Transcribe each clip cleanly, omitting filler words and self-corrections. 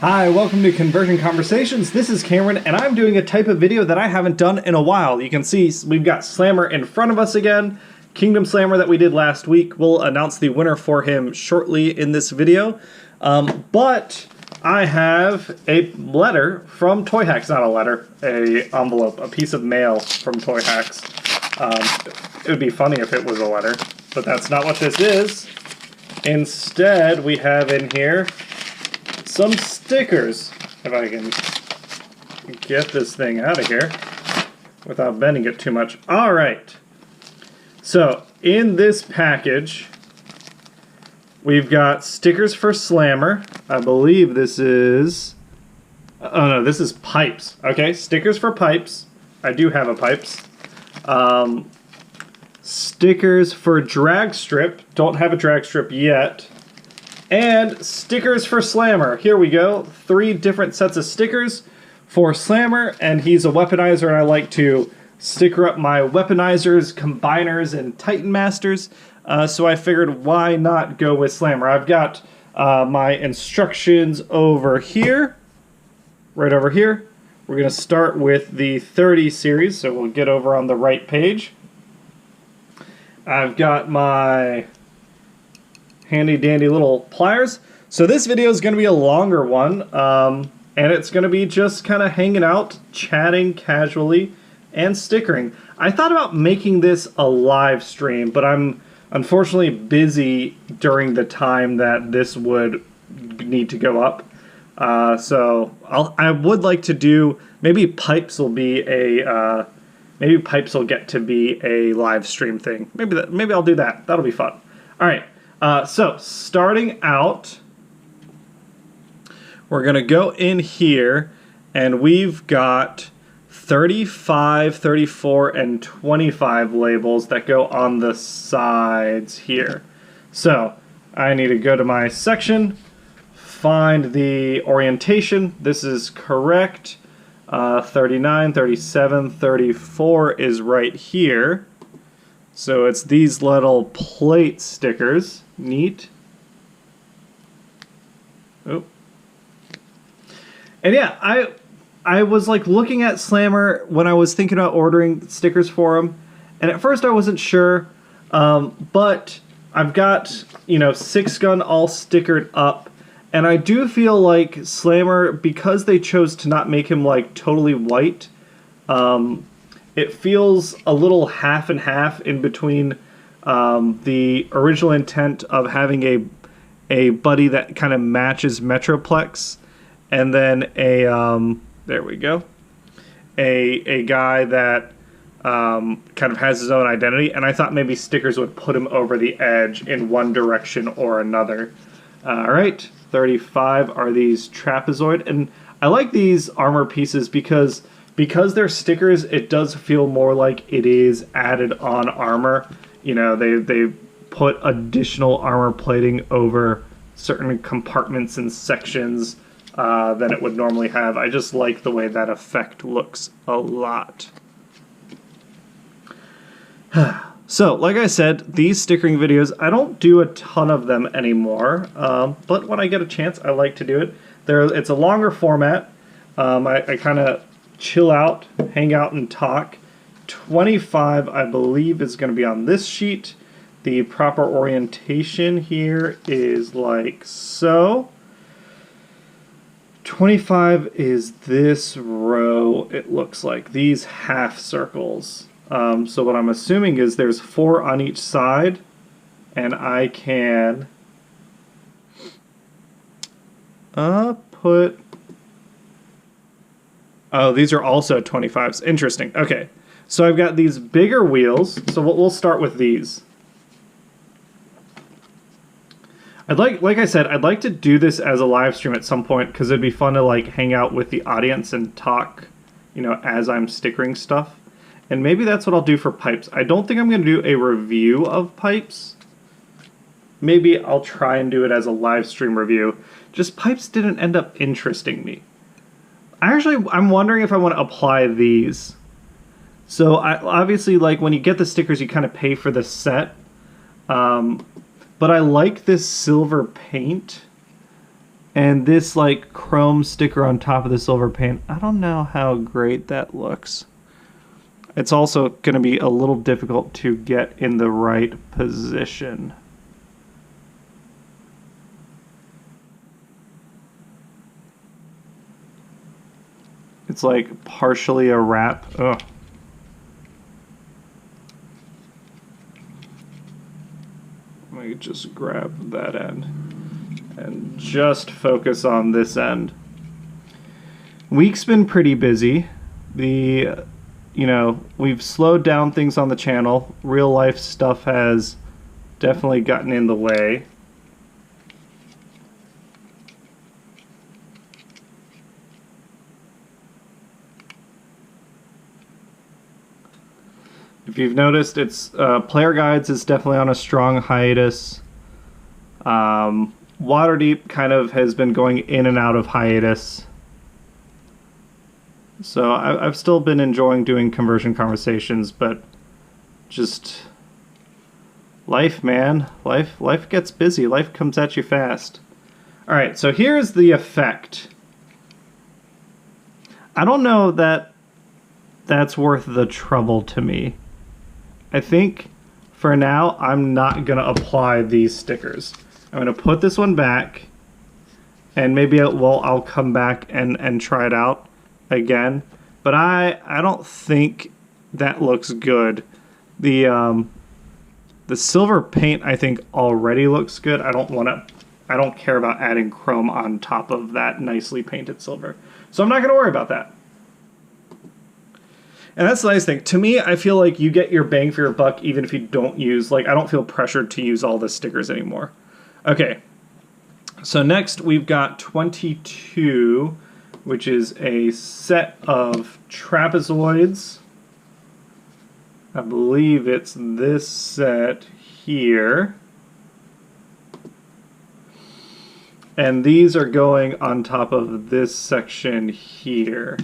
Hi, welcome to Conversion Conversations. This is Cameron, and I'm doing a type of video that I haven't done in a while. You can see we've got Slammer in front of us again. Kingdom Slammer that we did last week. We'll announce the winner for him shortly in this video. But I have a letter from Toyhax. Not a letter, a envelope, a piece of mail from Toyhax. It would be funny if it was a letter, but that's not what this is. Instead, we have in here some stickers, if I can get this thing out of here without bending it too much. Alright, so in this package we've got stickers for Slammer. I believe this is, oh no, this is pipes. Okay, stickers for pipes. I do have a pipes. Stickers for drag strip. Don't have a drag strip yet. And stickers for Slammer. Here we go. 3 different sets of stickers for Slammer, and he's a weaponizer, and I like to sticker up my weaponizers, combiners, and Titan Masters. So I figured, why not go with Slammer? I've got my instructions over here, right over here. We're going to start with the 30 series, so we'll get over on the right page. I've got my handy dandy little pliers. So this video is going to be a longer one, and it's going to be just kind of hanging out, chatting casually, and stickering. I thought about making this a live stream, but I'm unfortunately busy during the time that this would need to go up. So I would like to do, maybe pipes will be a maybe pipes will get to be a live stream thing. Maybe I'll do that. That'll be fun. All right. So, starting out, we're going to go in here, and we've got 35, 34, and 25 labels that go on the sides here. So, I need to go to my section, find the orientation. This is correct. 39, 37, 34 is right here. So it's these little plate stickers. Neat. Oh. And yeah, I was like looking at Slammer when I was thinking about ordering stickers for him, and at first I wasn't sure, but I've got, 6-gun all stickered up, and I do feel like Slammer, because they chose to not make him like totally white, it feels a little half and half in between the original intent of having a buddy that kind of matches Metroplex, and then there we go, a guy that kind of has his own identity, and I thought maybe stickers would put him over the edge in one direction or another. All right, 35 are these trapezoid, and I like these armor pieces because they're stickers, it does feel more like it is added on armor. They put additional armor plating over certain compartments and sections than it would normally have. I just like the way that effect looks a lot. So, like I said, these stickering videos, I don't do a ton of them anymore, but when I get a chance, I like to do it. It's a longer format. I kind of chill out, hang out, and talk. 25, I believe, is going to be on this sheet. The proper orientation here is like so. 25 is this row, it looks like. These half circles. So what I'm assuming is there's 4 on each side, and I can put... Oh, these are also 25s. Interesting. Okay. So I've got these bigger wheels. So we'll start with these. Like I said, I'd like to do this as a live stream at some point because it'd be fun to like hang out with the audience and talk, as I'm stickering stuff. And maybe that's what I'll do for pipes. I don't think I'm going to do a review of pipes. Maybe I'll try and do it as a live stream review. Just pipes didn't end up interesting me. I'm wondering if I want to apply these. So obviously, like when you get the stickers, you kind of pay for the set. But I like this silver paint. And this like chrome sticker on top of the silver paint, I don't know how great that looks. It's also going to be a little difficult to get in the right position. It's like partially a wrap. Ugh. Let me just grab that end and just focus on this end. Week's been pretty busy. We've slowed down things on the channel. Real life stuff has definitely gotten in the way. If you've noticed, it's Player Guides is definitely on a strong hiatus. Waterdeep kind of has been going in and out of hiatus. So I've still been enjoying doing conversion conversations, but just life, man. Life gets busy. Life comes at you fast. All right, so here's the effect. I don't know that that's worth the trouble to me. I think for now, I'm not going to apply these stickers. I'm going to put this one back, and maybe I'll come back and try it out again. But I don't think that looks good. The silver paint, I think, already looks good. I don't care about adding chrome on top of that nicely painted silver. So I'm not going to worry about that. And that's the nice thing. To me, I feel like you get your bang for your buck even if you don't use, I don't feel pressured to use all the stickers anymore. Okay, so next we've got 22, which is a set of trapezoids. I believe it's this set here. And these are going on top of this section here.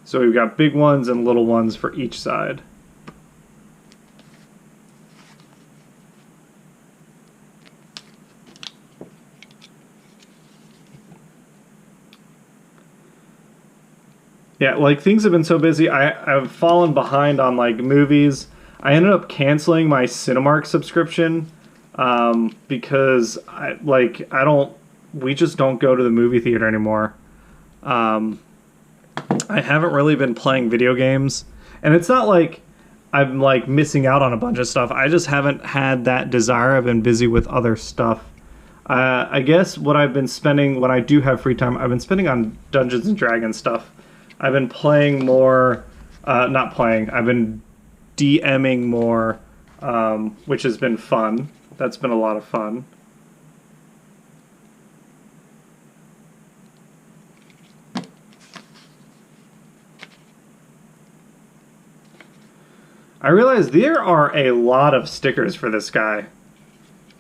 So we've got big ones and little ones for each side. Yeah, things have been so busy. I've fallen behind on movies. I ended up canceling my Cinemark subscription because we just don't go to the movie theater anymore. I haven't really been playing video games, and it's not like I'm missing out on a bunch of stuff. I just haven't had that desire. I've been busy with other stuff. I guess what I've been spending when I do have free time, I've been spending on Dungeons and Dragons stuff. I've been playing more, not playing, I've been DMing more, which has been fun. That's been a lot of fun. I realize there are a lot of stickers for this guy.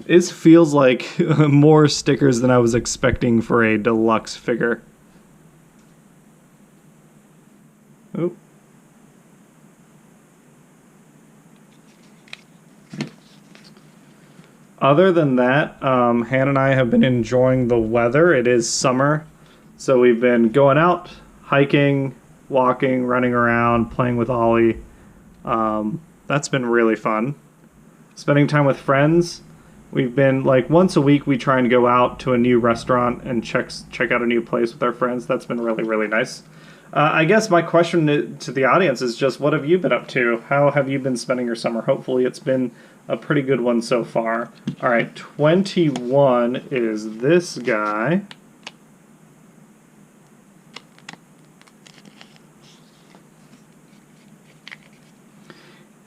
This feels like more stickers than I was expecting for a deluxe figure. Oop. Other than that, Han and I have been enjoying the weather. It is summer, so we've been going out, hiking, walking, running around, playing with Ollie. That's been really fun. Spending time with friends. We've been once a week we try and go out to a new restaurant and check out a new place with our friends. That's been really, really nice. I guess my question to the audience is just, what have you been up to? How have you been spending your summer? Hopefully it's been a pretty good one so far. All right, 21 is this guy.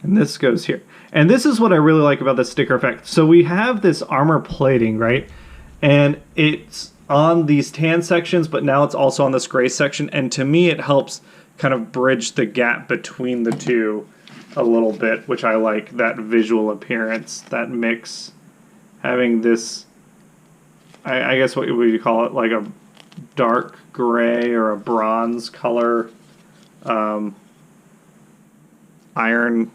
And this goes here. And this is what I really like about the sticker effect. So we have this armor plating, right? And it's on these tan sections, but now it's also on this gray section. And to me, it helps kind of bridge the gap between the two a little bit, which I like, that visual appearance, that mix. Having this, I guess what would you call it, like a dark gray or a bronze color, iron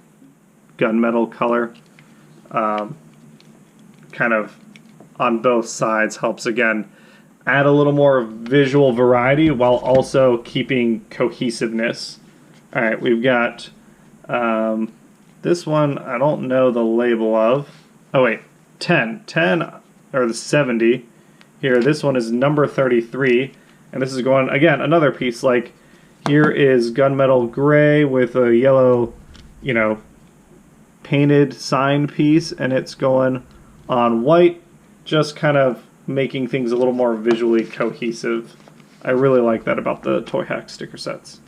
gunmetal color, kind of on both sides helps, again, add a little more visual variety while also keeping cohesiveness. All right, we've got this one I don't know the label of. Oh, wait, 10, or the 70. Here, this one is number 33, and this is going, again, another piece. Like, here is gunmetal gray with a yellow, you know, painted sign piece, and it's going on white, just kind of making things a little more visually cohesive. I really like that about the Toyhax sticker sets.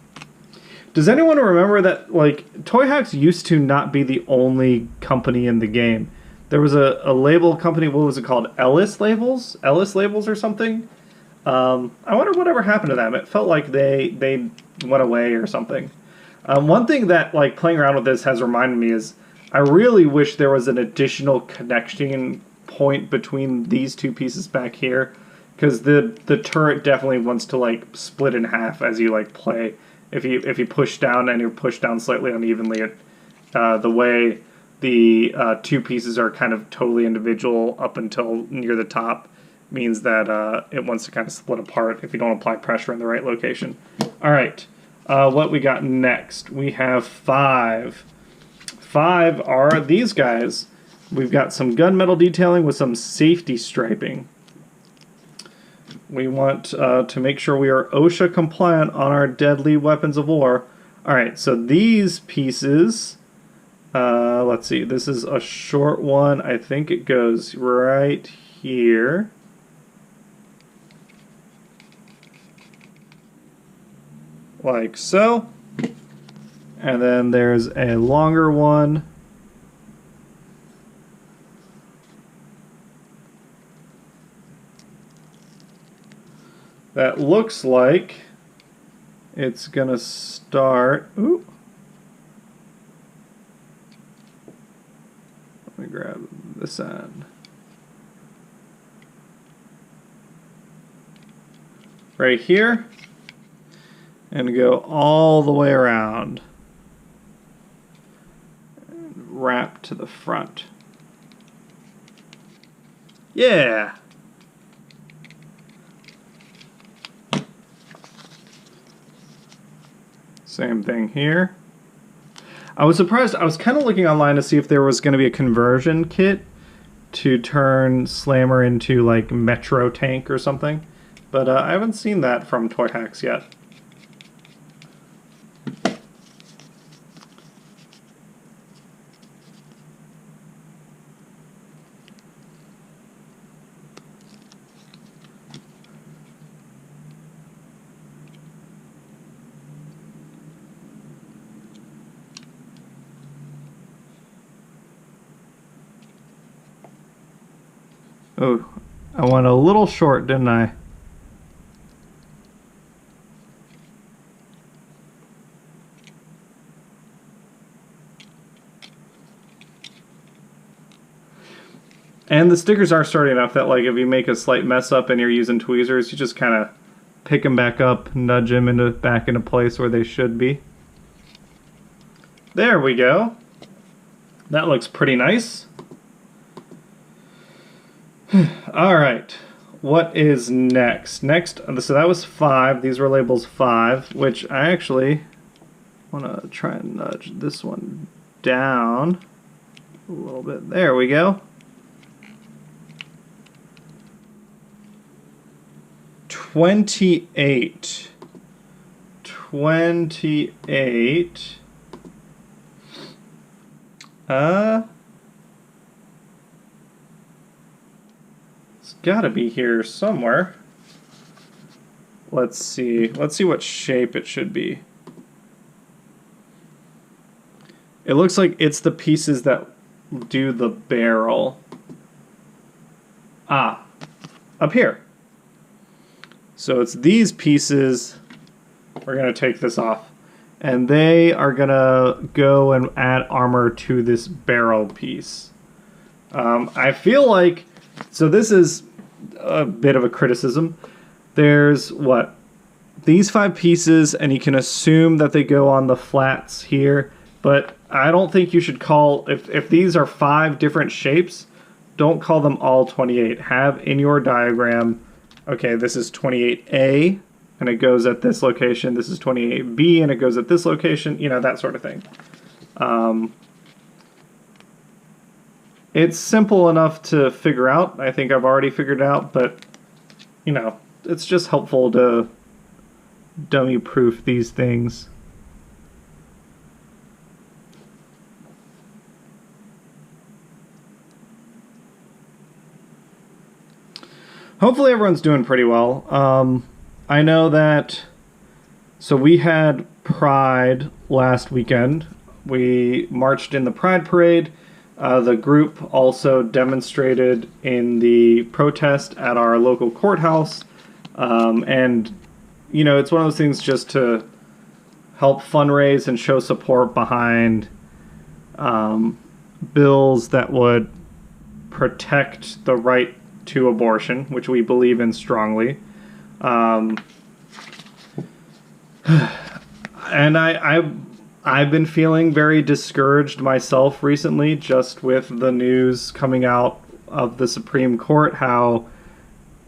Does anyone remember that, like, Toyhax used to not be the only company in the game? There was a label company, what was it called? Ellis Labels? Ellis Labels or something? I wonder whatever happened to them. It felt like they went away or something. One thing that, like, playing around with this has reminded me is I really wish there was an additional connection point between these two pieces back here, because the turret definitely wants to, like, split in half as you, like, play. If you push down and you push down slightly unevenly, the way the two pieces are kind of totally individual up until near the top means that it wants to kind of split apart if you don't apply pressure in the right location. All right, what we got next? We have 5. 5 are these guys. We've got some gunmetal detailing with some safety striping. We want to make sure we are OSHA compliant on our deadly weapons of war. All right, so these pieces, let's see, this is a short one. I think it goes right here. Like so. And then there's a longer one. That looks like it's gonna start. Ooh. Let me grab this end. Right here. And go all the way around. And wrap to the front. Yeah. Same thing here. I was surprised. I was kind of looking online to see if there was going to be a conversion kit to turn Slammer into, like, Metro Tank or something. But I haven't seen that from Toyhax yet. Oh, I went a little short, didn't I? And the stickers are sturdy enough that, like, if you make a slight mess up and you're using tweezers, you just kind of pick them back up, nudge them back into place where they should be. There we go. That looks pretty nice. All right, what is next? Next, so that was 5. These were labels 5, which I actually want to try and nudge this one down a little bit. There we go. 28. 28. It's gotta be here somewhere. Let's see. Let's see what shape it should be. It looks like it's the pieces that do the barrel. Ah, up here. So it's these pieces. We're gonna take this off. And they are gonna go and add armor to this barrel piece. I feel like, so this is a bit of a criticism. There's what? These 5 pieces, and you can assume that they go on the flats here, but I don't think you should call, if these are 5 different shapes, don't call them all 28. Have in your diagram, okay, this is 28A, and it goes at this location. This is 28B, and it goes at this location. You know, that sort of thing. It's simple enough to figure out. I think I've already figured it out, but, you know, it's just helpful to dummy-proof these things. Hopefully everyone's doing pretty well. I know that, so we had Pride last weekend. We marched in the Pride Parade. The group also demonstrated in the protest at our local courthouse. And, you know, it's one of those things just to help fundraise and show support behind bills that would protect the right to abortion, which we believe in strongly. And I've been feeling very discouraged myself recently, just with the news coming out of the Supreme Court, how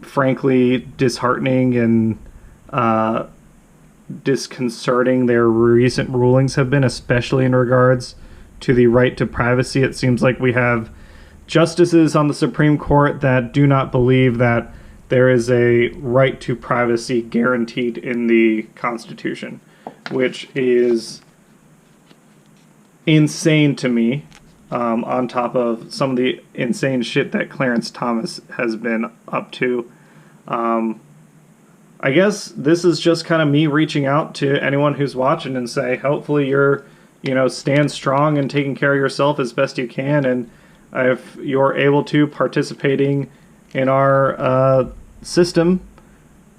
frankly disheartening and disconcerting their recent rulings have been, especially in regards to the right to privacy. It seems like we have justices on the Supreme Court that do not believe that there is a right to privacy guaranteed in the Constitution, which is insane to me, on top of some of the insane shit that Clarence Thomas has been up to. I guess this is just kind of me reaching out to anyone who's watching and say, hopefully you're, you know, stand strong and taking care of yourself as best you can, and if you're able to, participating in our system,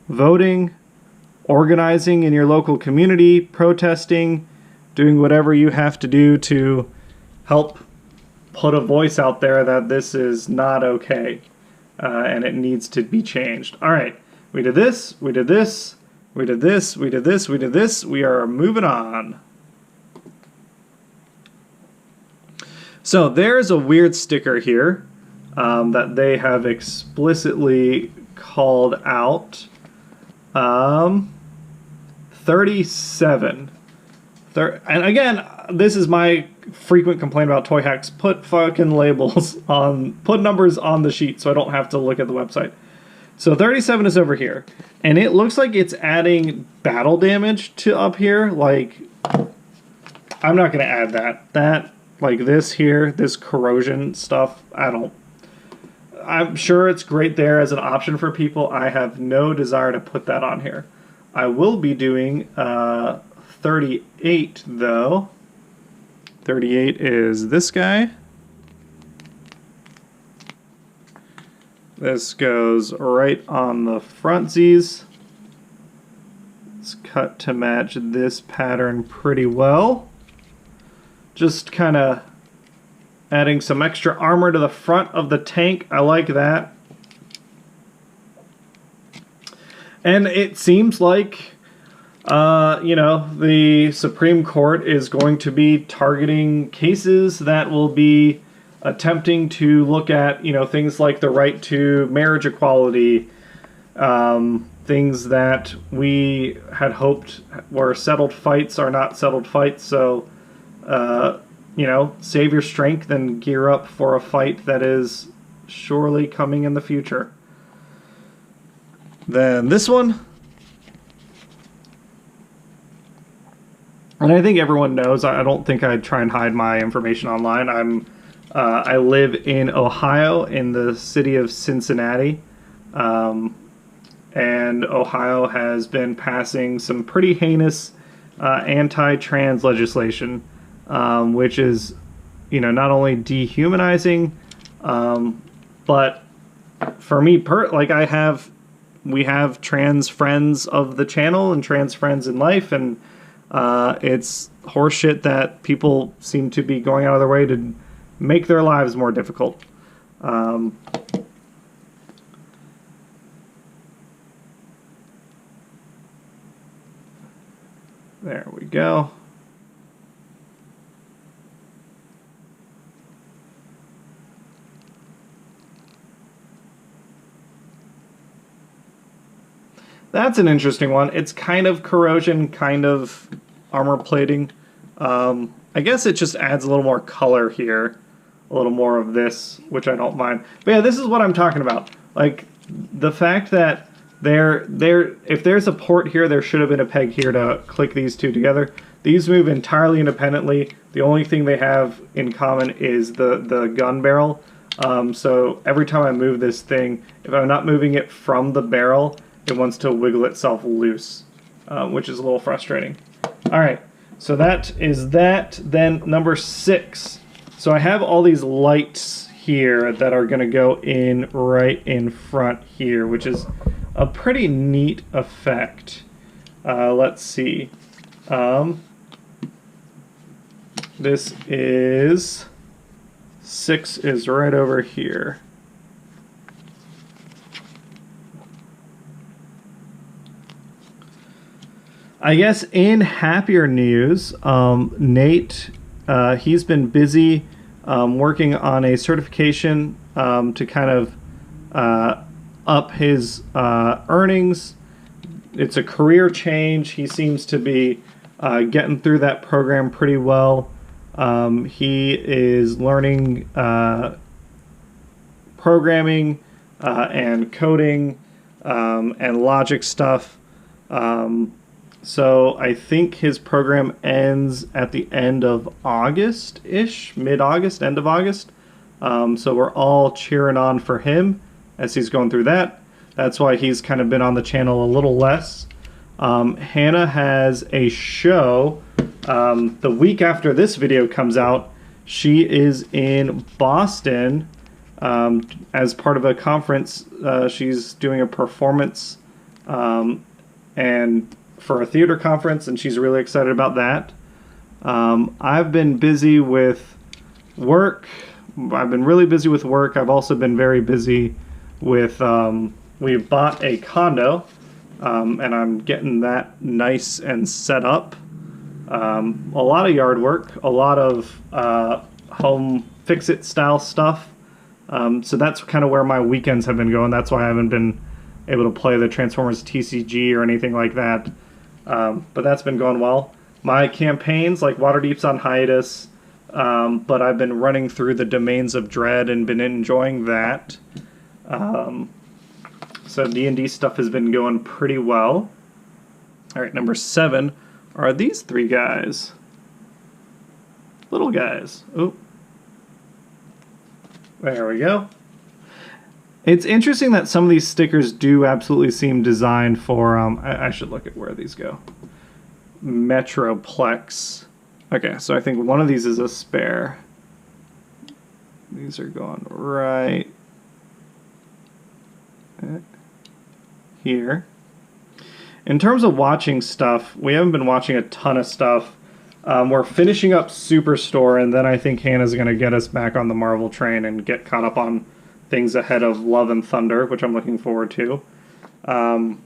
voting, organizing in your local community, protesting, doing whatever you have to do to help put a voice out there that this is not okay, and it needs to be changed. All right, we did this, we did this, we did this, we did this, we did this. We are moving on. So there's a weird sticker here that they have explicitly called out. 37. And again, this is my frequent complaint about Toyhax. Put fucking labels on, put numbers on the sheet so I don't have to look at the website. So 37 is over here. And it looks like it's adding battle damage to up here. Like, I'm not going to add that. That, like this here, this corrosion stuff, I'm sure it's great there as an option for people. I have no desire to put that on here. I will be doing 38 though. 38 is this guy. This goes right on the frontsies. It's cut to match this pattern pretty well. Just kind of adding some extra armor to the front of the tank. I like that. And it seems like, you know, the Supreme Court is going to be targeting cases that will be attempting to look at, you know, things like the right to marriage equality, things that we had hoped were settled fights are not settled fights. So, you know, save your strength and gear up for a fight that is surely coming in the future. Then this one. And I think everyone knows, I don't think I'd try and hide my information online. I live in Ohio, in the city of Cincinnati. And Ohio has been passing some pretty heinous anti-trans legislation, which is, you know, not only dehumanizing, but for me, we have trans friends of the channel and trans friends in life, and it's horseshit that people seem to be going out of their way to make their lives more difficult. There we go. That's an interesting one. It's kind of corrosion, kind of armor plating. I guess it just adds a little more color here. A little more of this, which I don't mind. But yeah, this is what I'm talking about. Like, the fact that if there's a port here, there should have been a peg here to click these two together. These move entirely independently. The only thing they have in common is the gun barrel. So every time I move this thing, if I'm not moving it from the barrel, it wants to wiggle itself loose, which is a little frustrating. All right, so that is that. Then number 6. So I have all these lights here that are going to go in right in front here, which is a pretty neat effect. Let's see. This is 6 is right over here. I guess in happier news, Nate, he's been busy working on a certification to kind of up his earnings. It's a career change. He seems to be getting through that program pretty well. He is learning programming and coding and logic stuff. So I think his program ends at the end of August-ish, mid-August, end of August. So we're all cheering on for him as he's going through that. That's why he's kind of been on the channel a little less. Hannah has a show the week after this video comes out. She is in Boston as part of a conference. She's doing a performance and for a theater conference, and she's really excited about that. I've been busy with work. I've been really busy with work. I've also been very busy with, we bought a condo, and I'm getting that nice and set up. A lot of yard work, a lot of home fix-it style stuff. So that's kind of where my weekends have been going. That's why I haven't been able to play the Transformers TCG or anything like that. But that's been going well. My campaigns, like Waterdeep's on hiatus, but I've been running through the Domains of Dread and been enjoying that. So D&D stuff has been going pretty well. All right, number 7 are these 3 guys. Little guys. Ooh. There we go. It's interesting that some of these stickers do absolutely seem designed for, I should look at where these go. Metroplex. Okay, so I think one of these is a spare. These are going right here. In terms of watching stuff, we haven't been watching a ton of stuff. We're finishing up Superstore, and then I think Hannah's going to get us back on the Marvel train and get caught up on things ahead of Love and Thunder, which I'm looking forward to. I've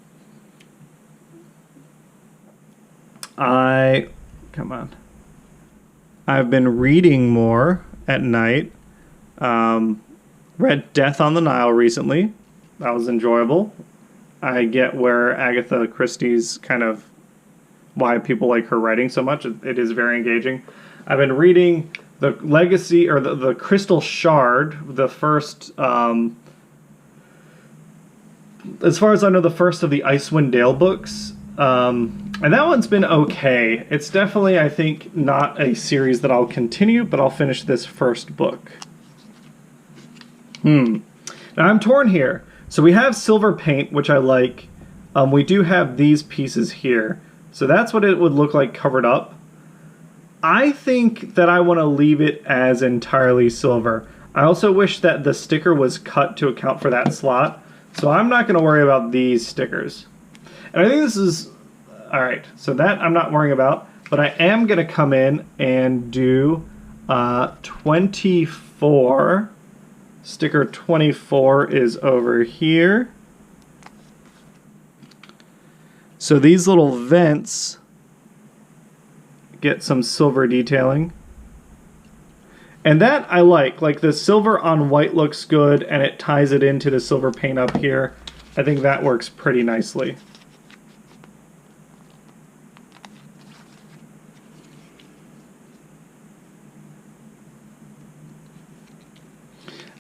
been reading more at night. Read Death on the Nile recently. That was enjoyable. I get where Agatha Christie's kind of why people like her writing so much. It is very engaging. I've been reading the Legacy, or the Crystal Shard, the first, as far as I know, the first of the Icewind Dale books. And that one's been okay. It's definitely, I think, not a series that I'll continue, but I'll finish this first book. Now I'm torn here. So we have silver paint, which I like. We do have these pieces here. So that's what it would look like covered up. I think that I want to leave it as entirely silver. I also wish that the sticker was cut to account for that slot. So I'm not going to worry about these stickers. And I think this is... Alright, so that I'm not worrying about. But I am going to come in and do 24. Sticker 24 is over here. So these little vents get some silver detailing. And that I like the silver on white looks good, and it ties it into the silver paint up here. I think that works pretty nicely.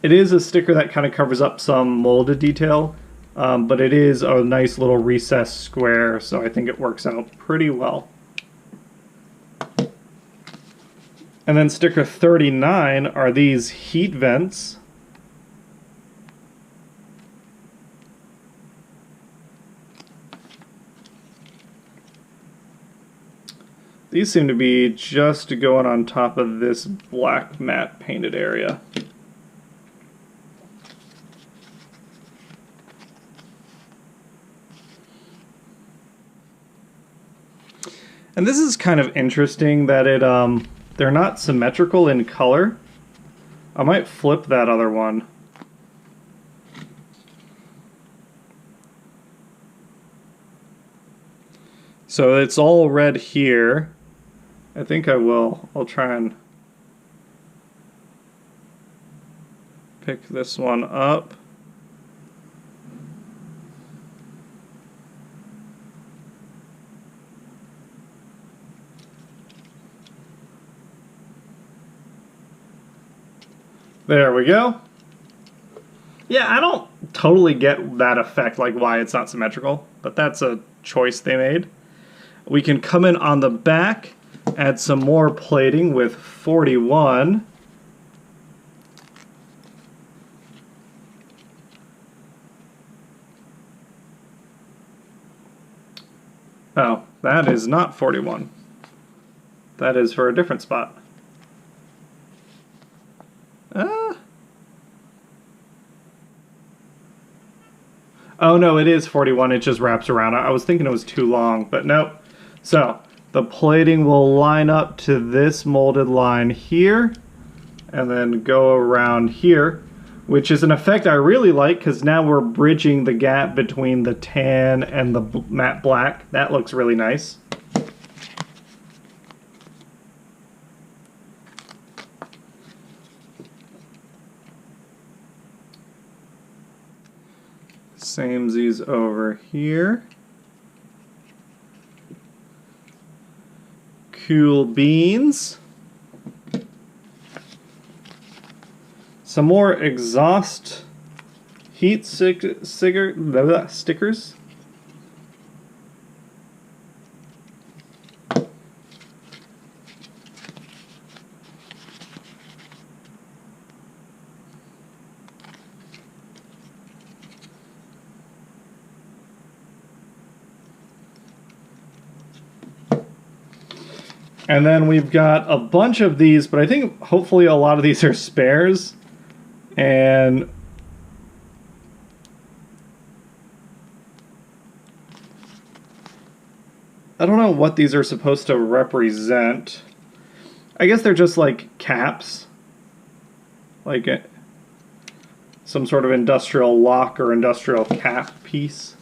It is a sticker that kind of covers up some molded detail, but it is a nice little recessed square, so I think it works out pretty well. And then sticker 39 are these heat vents. These seem to be just going on top of this black matte painted area. And this is kind of interesting that they're not symmetrical in color. I might flip that other one. So it's all red here. I think I will. I'll try and pick this one up. There we go. Yeah, I don't totally get that effect, like why it's not symmetrical, but that's a choice they made. We can come in on the back, add some more plating with 41. Oh, that is not 41. That is for a different spot. Oh no, it is 41, it just wraps around. I was thinking it was too long, but nope. So, the plating will line up to this molded line here, and then go around here, which is an effect I really like because now we're bridging the gap between the tan and the matte black. That looks really nice. Samesies over here. Cool beans. Some more exhaust heat stickers. And then we've got a bunch of these, but I think hopefully a lot of these are spares. And I don't know what these are supposed to represent. I guess they're just like caps. Like some sort of industrial lock or industrial cap piece.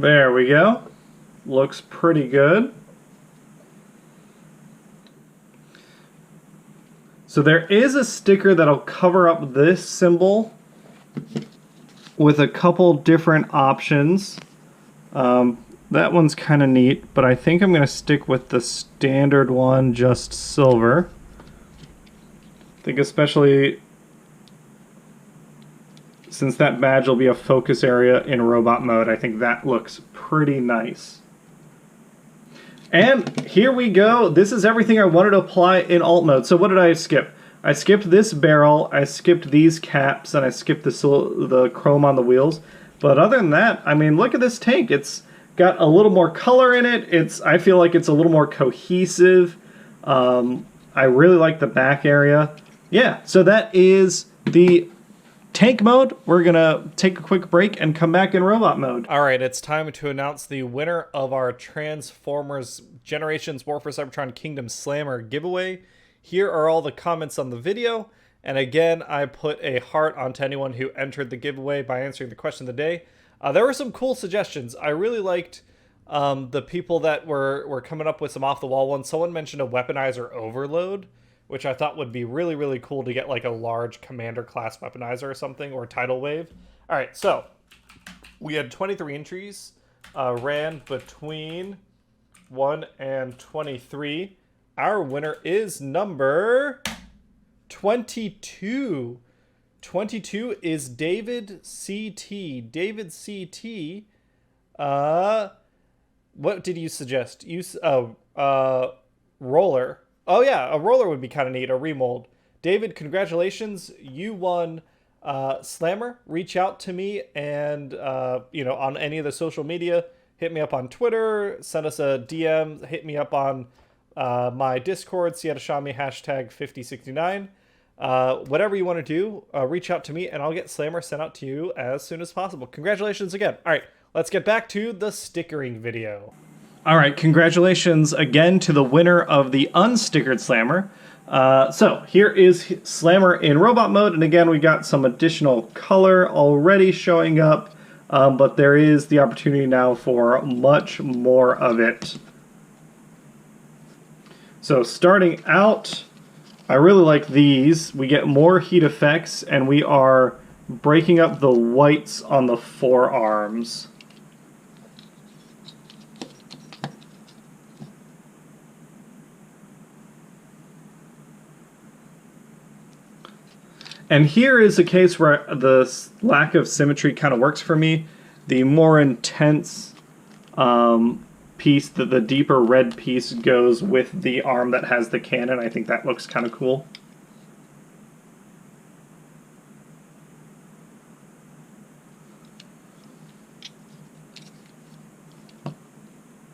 There we go. Looks pretty good. So there is a sticker that'll cover up this symbol with a couple different options. That one's kind of neat, but I think I'm going to stick with the standard one, just silver. I think especially since that badge will be a focus area in robot mode, I think that looks pretty nice. And here we go. This is everything I wanted to apply in alt mode. So what did I skip? I skipped this barrel, I skipped these caps, and I skipped the chrome on the wheels. But other than that, I mean, look at this tank. It's got a little more color in it. I feel like it's a little more cohesive. I really like the back area. Yeah, so that is the tank mode. We're gonna take a quick break and come back in robot mode. All right, it's time to announce the winner of our Transformers Generations WFC Cybertron Kingdom Slammer giveaway. Here are all the comments on the video, and again, I put a heart onto anyone who entered the giveaway by answering the question of the day. There were some cool suggestions. I really liked the people that were coming up with some off-the-wall ones. Someone mentioned a Weaponizer overload, which I thought would be really, really cool to get like a large commander-class Weaponizer or something, or tidal wave. All right, so we had 23 entries, ran between 1 and 23. Our winner is number 22. 22 is David CT. David CT. What did you suggest? Roller. Oh yeah, a roller would be kind of neat. A remold. David, congratulations. You won Slammer. Reach out to me and on any of the social media. Hit me up on Twitter. Send us a DM. Hit me up on my Discord, Sietashami, #5069. Whatever you want to do, reach out to me and I'll get Slammer sent out to you as soon as possible. Congratulations again. All right, let's get back to the stickering video. All right, congratulations again to the winner of the unstickered Slammer. So here is Slammer in robot mode, and again we got some additional color already showing up, but there is the opportunity now for much more of it. So starting out, I really like these. We get more heat effects, and we are breaking up the whites on the forearms. And here is a case where the lack of symmetry kind of works for me. The more intense piece, the deeper red piece goes with the arm that has the cannon. I think that looks kind of cool.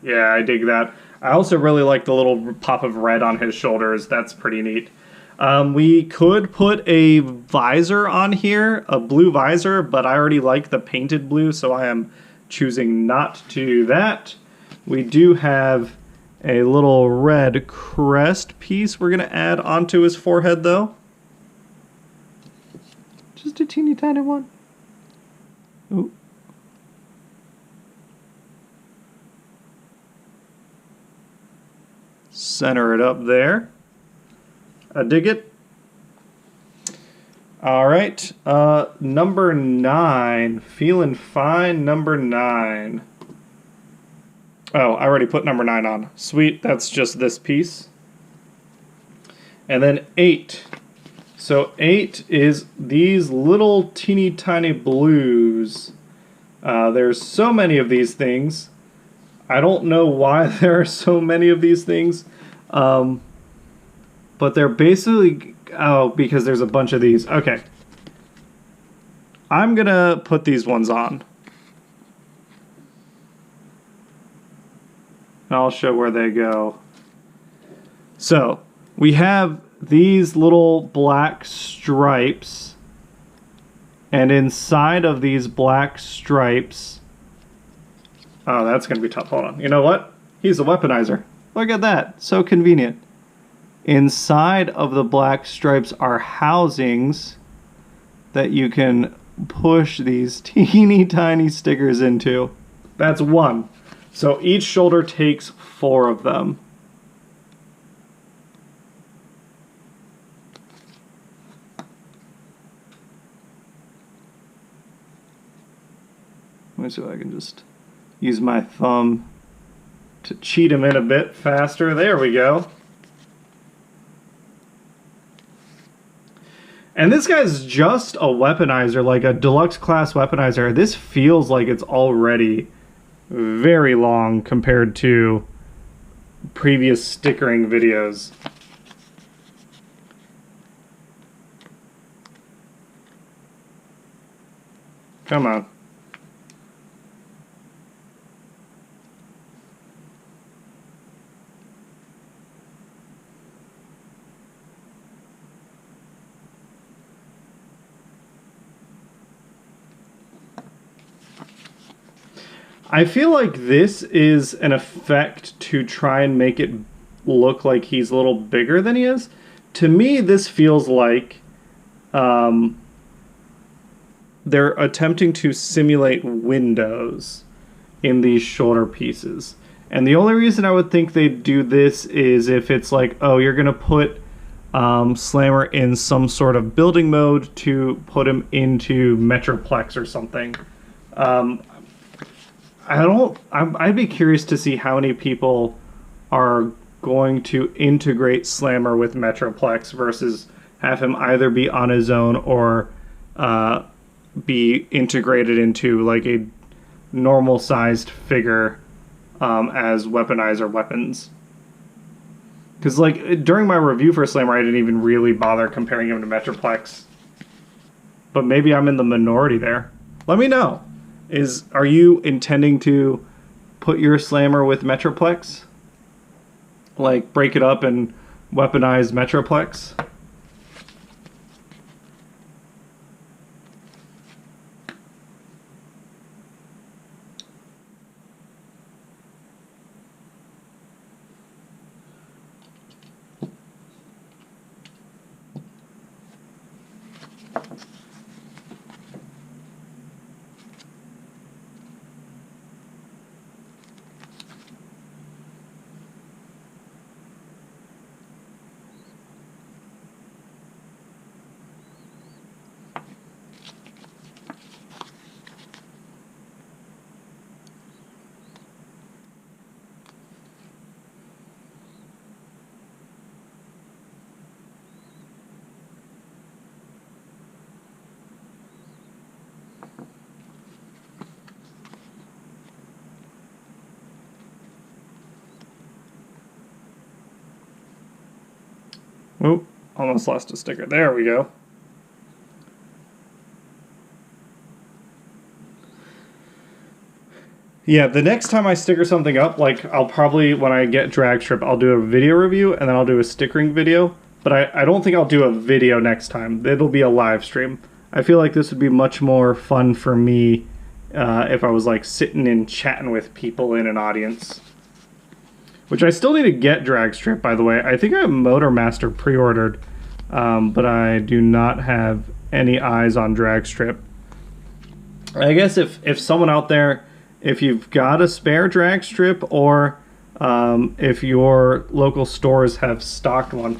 Yeah, I dig that. I also really like the little pop of red on his shoulders. That's pretty neat. We could put a visor on here, a blue visor, but I already like the painted blue, so I am choosing not to do that. We do have a little red crest piece we're going to add onto his forehead, though. Just a teeny tiny one. Ooh. Center it up there. I dig it. All right, number 9. Feeling fine, number 9. Oh, I already put number 9 on. Sweet, that's just this piece. And then 8. So 8 is these little teeny tiny blues. There's so many of these things. I don't know why there are so many of these things. But they're basically... Oh, because there's a bunch of these. Okay. I'm gonna put these ones on. And I'll show where they go. So, we have these little black stripes. And inside of these black stripes... Oh, that's gonna be tough. Hold on. You know what? He's a weaponizer. Look at that. So convenient. Inside of the black stripes are housings that you can push these teeny tiny stickers into. That's 1. So each shoulder takes 4 of them. Let me see if I can just use my thumb to cheat him in a bit faster. There we go. And this guy's just a weaponizer, like a deluxe class weaponizer. This feels like it's already very long compared to previous stickering videos. Come on. I feel like this is an effect to try and make it look like he's a little bigger than he is. To me, this feels like they're attempting to simulate windows in these shoulder pieces. And the only reason I would think they'd do this is if it's like, oh, you're going to put Slammer in some sort of building mode to put him into Metroplex or something. I'd be curious to see how many people are going to integrate Slammer with Metroplex versus have him either be on his own or be integrated into like a normal sized figure as weaponizer weapons. Because like during my review for Slammer, I didn't even really bother comparing him to Metroplex. But maybe I'm in the minority there. Let me know. Are you intending to put your Slammer with Metroplex? Like break it up and weaponize Metroplex? Oop, almost lost a sticker. There we go. Yeah, the next time I sticker something up, like I'll probably, when I get drag strip, I'll do a video review and then I'll do a stickering video. But I don't think I'll do a video next time. It'll be a live stream. I feel like this would be much more fun for me if I was like sitting and chatting with people in an audience. Which I still need to get drag strip, by the way. I think I have Motor Master pre-ordered, but I do not have any eyes on drag strip. I guess if someone out there, if you've got a spare drag strip or if your local stores have stocked one,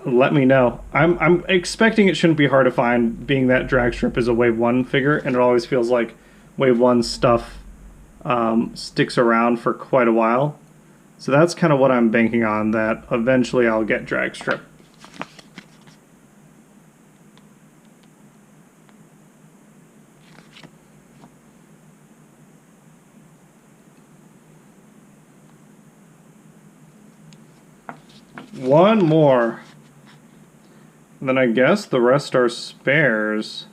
let me know. I'm expecting it shouldn't be hard to find, being that drag strip is a Wave 1 figure, and it always feels like Wave 1 stuff sticks around for quite a while. So that's kind of what I'm banking on, that eventually I'll get drag strip. One more. And then I guess the rest are spares.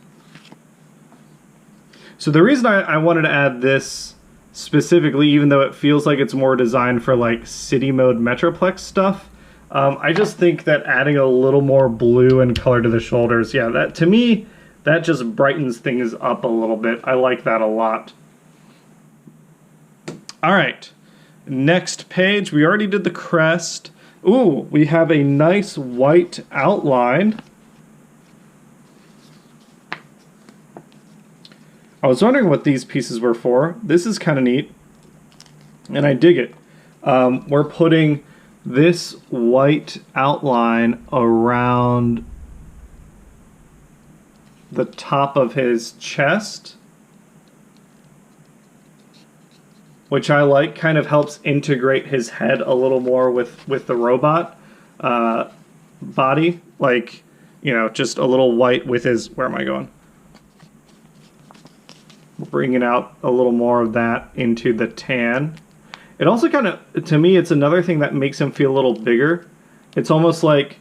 So the reason I wanted to add this specifically, even though it feels like it's more designed for like city mode Metroplex stuff, I just think that adding a little more blue and color to the shoulders, yeah, that to me, that just brightens things up a little bit. I like that a lot. All right, next page. We already did the crest. Ooh, we have a nice white outline. I was wondering what these pieces were for. This is kind of neat, and I dig it. We're putting this white outline around the top of his chest, which I like. Kind of helps integrate his head a little more with the robot body. Like, you know, just a little white with his... Where am I going? Bringing out a little more of that into the tan. It also kind of, to me, it's another thing that makes him feel a little bigger. It's almost like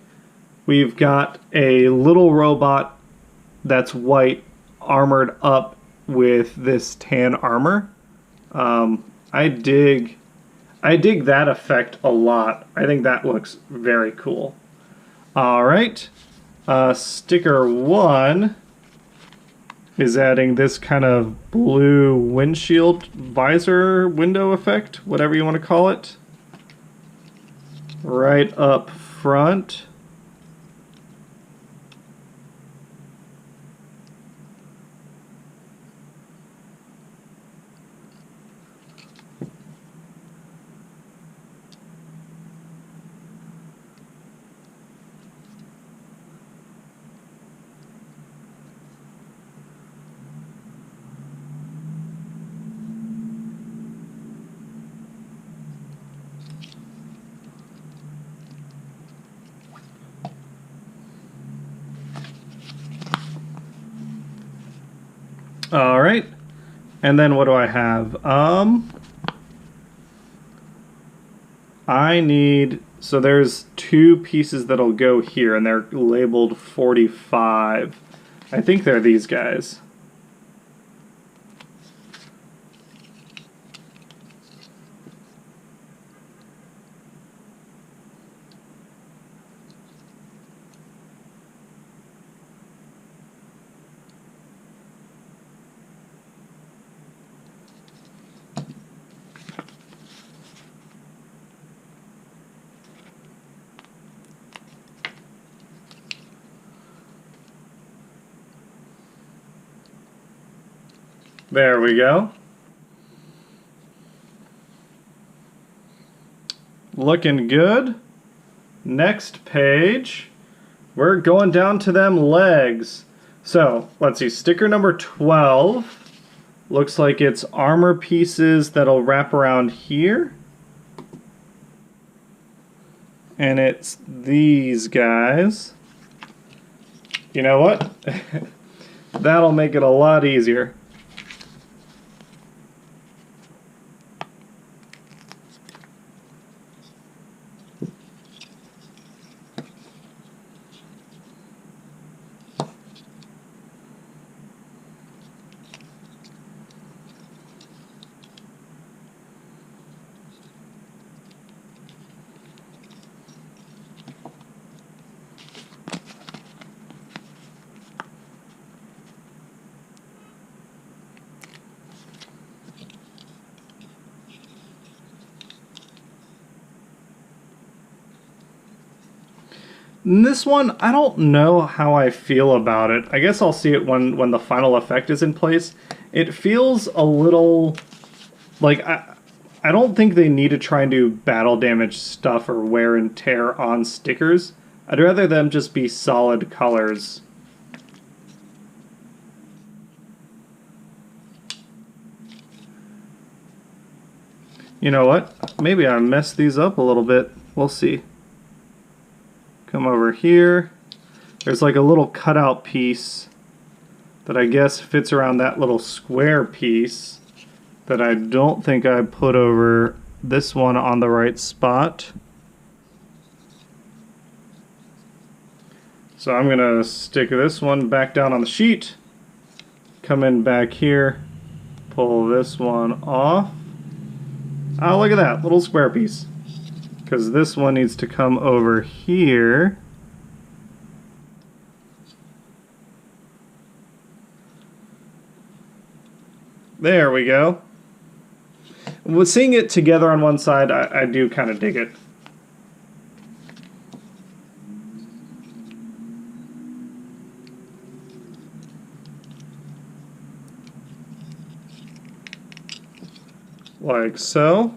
we've got a little robot that's white armored up with this tan armor. I dig that effect a lot. I think that looks very cool. All right, sticker 1 is adding this kind of blue windshield visor window effect, whatever you want to call it, right up front. All right, and then what do I have? I need, so there's 2 pieces that'll go here, and they're labeled 45. I think they're these guys. There we go. Looking good. Next page, we're going down to them legs. So, let's see, sticker number 12 looks like it's armor pieces that'll wrap around here. And it's these guys. You know what? That'll make it a lot easier. And this one, I don't know how I feel about it. I guess I'll see it when the final effect is in place. It feels a little like I don't think they need to try and do battle damage stuff or wear and tear on stickers. I'd rather them just be solid colors. You know what? Maybe I messed these up a little bit. We'll see. Come over here. There's like a little cutout piece that I guess fits around that little square piece that I don't think I put over this one on the right spot. So I'm gonna stick this one back down on the sheet, come in back here, pull this one off. Oh, look at that little square piece. Because this one needs to come over here. There we go. With seeing it together on one side, I do kind of dig it. like so.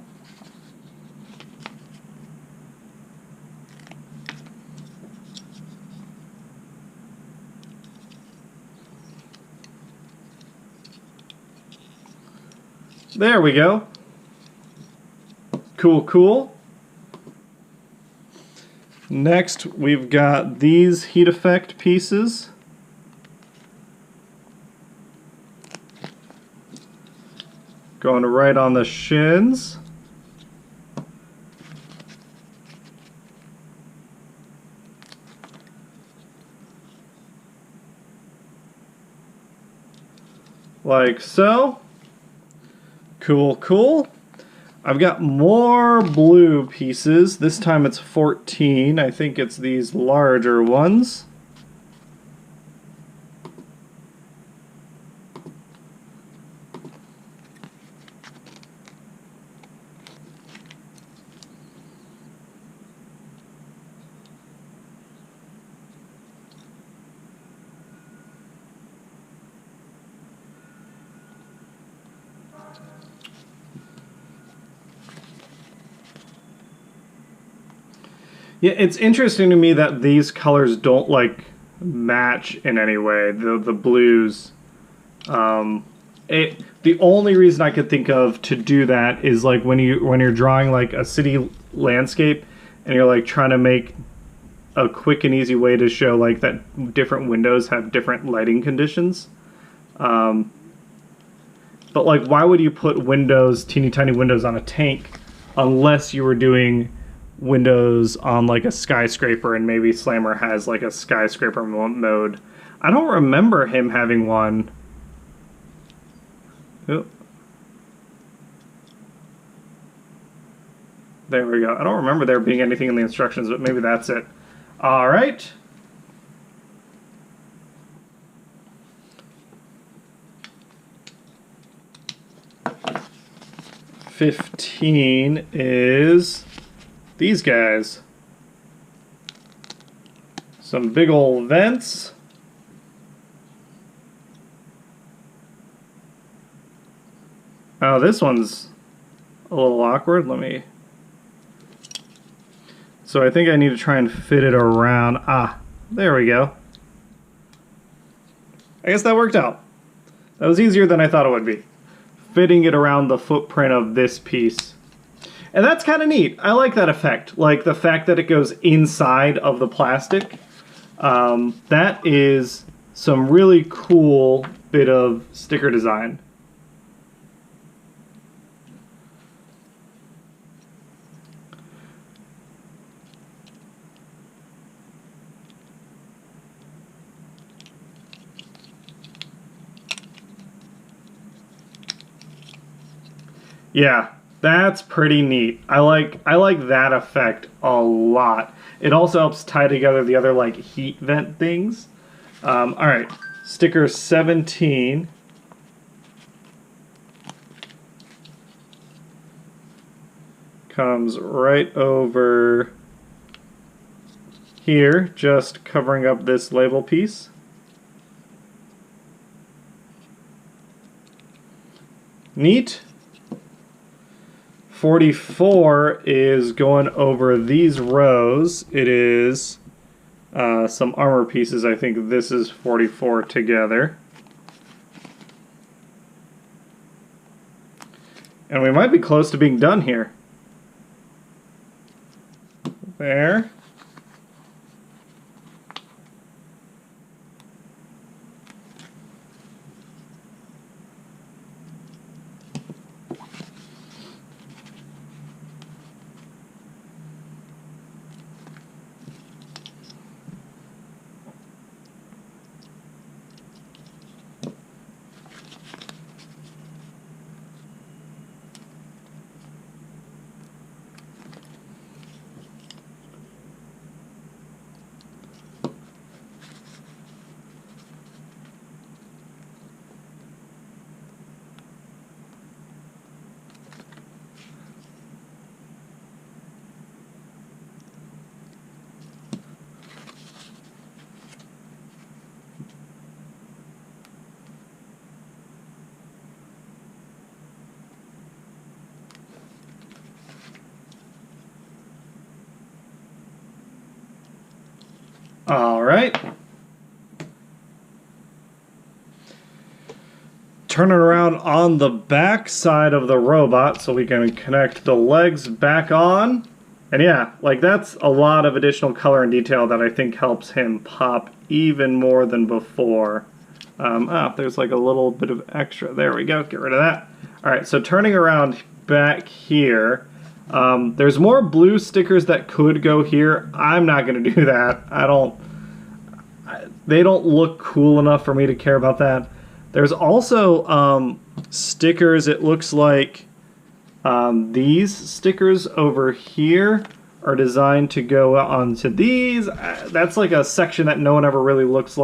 There we go. Cool, cool. Next, we've got these heat effect pieces. Going right on the shins. Like so. Cool, cool. I've got more blue pieces. This time it's 14. I think it's these larger ones. Yeah, it's interesting to me that these colors don't like match in any way. The blues. The only reason I could think of to do that is like when you're drawing like a city landscape and you're like trying to make a quick and easy way to show like that different windows have different lighting conditions. But like, why would you put windows, teeny tiny windows on a tank unless you were doing windows on like a skyscraper, and maybe Slammer has like a skyscraper mode. I don't remember him having one. Oh. There we go. I don't remember there being anything in the instructions, but maybe that's it. All right. $15 is these guys. Some big old vents. Oh, this one's a little awkward. Let me... So I think I need to try and fit it around. Ah, there we go. I guess that worked out. That was easier than I thought it would be. Fitting it around the footprint of this piece. And that's kind of neat. I like that effect. Like the fact that it goes inside of the plastic. That is some really cool bit of sticker design. Yeah, that's pretty neat. I like that effect a lot. It also helps tie together the other like heat vent things. All right, sticker 17. Comes right over here, just covering up this label piece. Neat. 44 is going over these rows. It is some armor pieces. I think this is 44 together. And we might be close to being done here. There. All right. Turn it around on the back side of the robot so we can connect the legs back on. And yeah, like that's a lot of additional color and detail that I think helps him pop even more than before. There's like a little bit of extra. There we go, get rid of that. All right, so turning around back here, there's more blue stickers that could go here. I'm not gonna do that. They don't look cool enough for me to care about that. There's also stickers, it looks like these stickers over here are designed to go onto these. That's like a section that no one ever really looks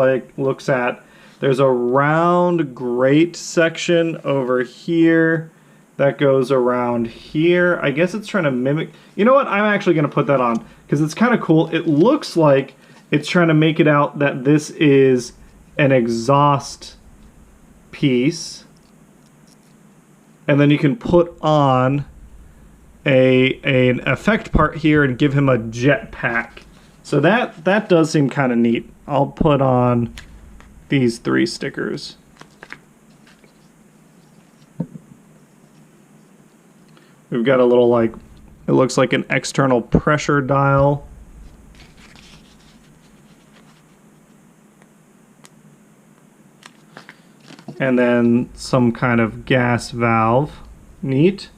at. There's a round grate section over here that goes around here. I guess it's trying to mimic... You know what? I'm actually going to put that on because it's kind of cool. It looks like it's trying to make it out that this is an exhaust piece, and then you can put on an effect part here and give him a jetpack. So that does seem kind of neat. I'll put on these 3 stickers. We've got a little, like, it looks like an external pressure dial. And then some kind of gas valve. Neat.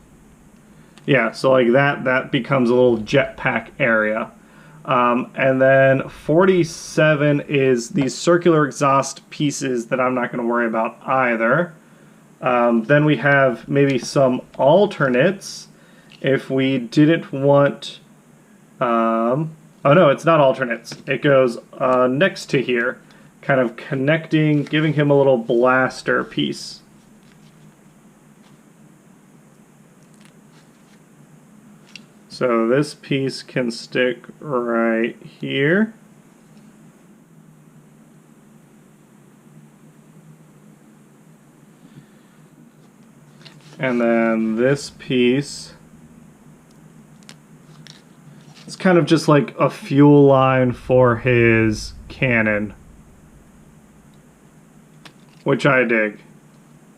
Yeah, so like that becomes a little jetpack area. And then 47 is these circular exhaust pieces that I'm not going to worry about either. Then we have maybe some alternates if we didn't want... oh no, it's not alternates. It goes next to here. Kind of connecting, giving him a little blaster piece. So this piece can stick right here. And then this piece, it's kind of just like a fuel line for his cannon, which I dig.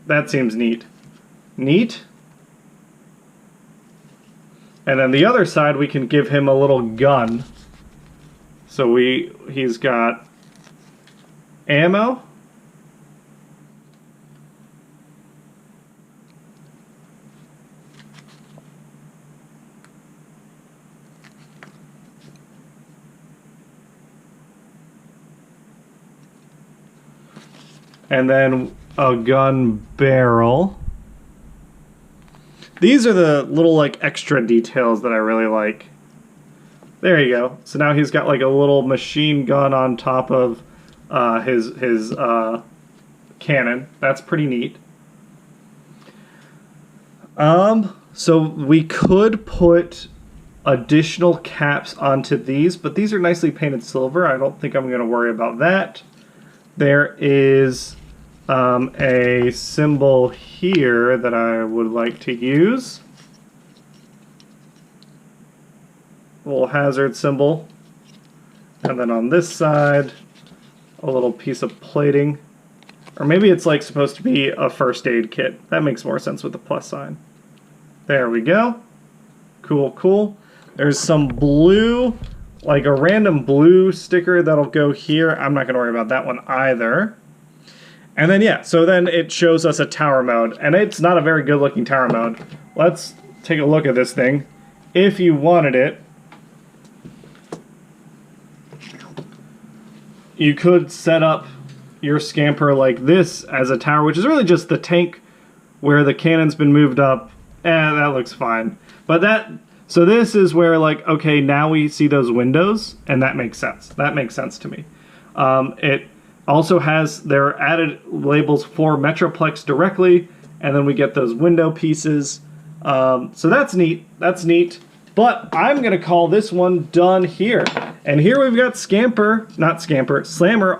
That seems neat. Neat. And then the other side, we can give him a little gun. So he's got ammo. And then a gun barrel. These are the little like extra details that I really like. There you go. So now he's got like a little machine gun on top of his cannon. That's pretty neat. So we could put additional caps onto these, but these are nicely painted silver. I don't think I'm going to worry about that. There is a symbol here that I would like to use. A little hazard symbol. And then on this side, a little piece of plating. Or maybe it's like supposed to be a first aid kit. That makes more sense with the plus sign. There we go. Cool, cool. There's some blue, like a random blue sticker that'll go here. I'm not going to worry about that one either. And then, yeah, so then it shows us a tower mode. And it's not a very good looking tower mode. Let's take a look at this thing. If you wanted it, you could set up your scamper like this as a tower, which is really just the tank where the cannon's been moved up. And that looks fine. But so this is where, like, okay, now we see those windows, and that makes sense. That makes sense to me. It also has their added labels for Metroplex directly, and then we get those window pieces. So that's neat. That's neat. But I'm going to call this one done here. And here we've got Slammer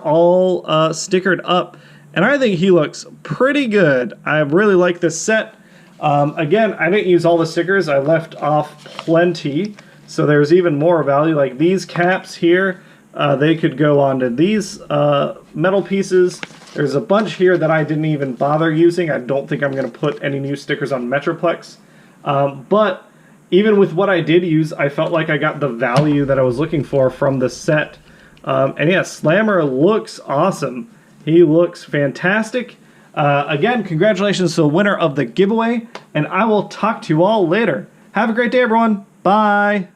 all stickered up. And I think he looks pretty good. I really like this set. Again, I didn't use all the stickers. I left off plenty. So there's even more value. Like these caps here, they could go onto these metal pieces. There's a bunch here that I didn't even bother using. I don't think I'm going to put any new stickers on Metroplex. But even with what I did use, I felt like I got the value that I was looking for from the set. And yeah, Slammer looks awesome. He looks fantastic. Again, congratulations to the winner of the giveaway, and I will talk to you all later. Have a great day, everyone. Bye.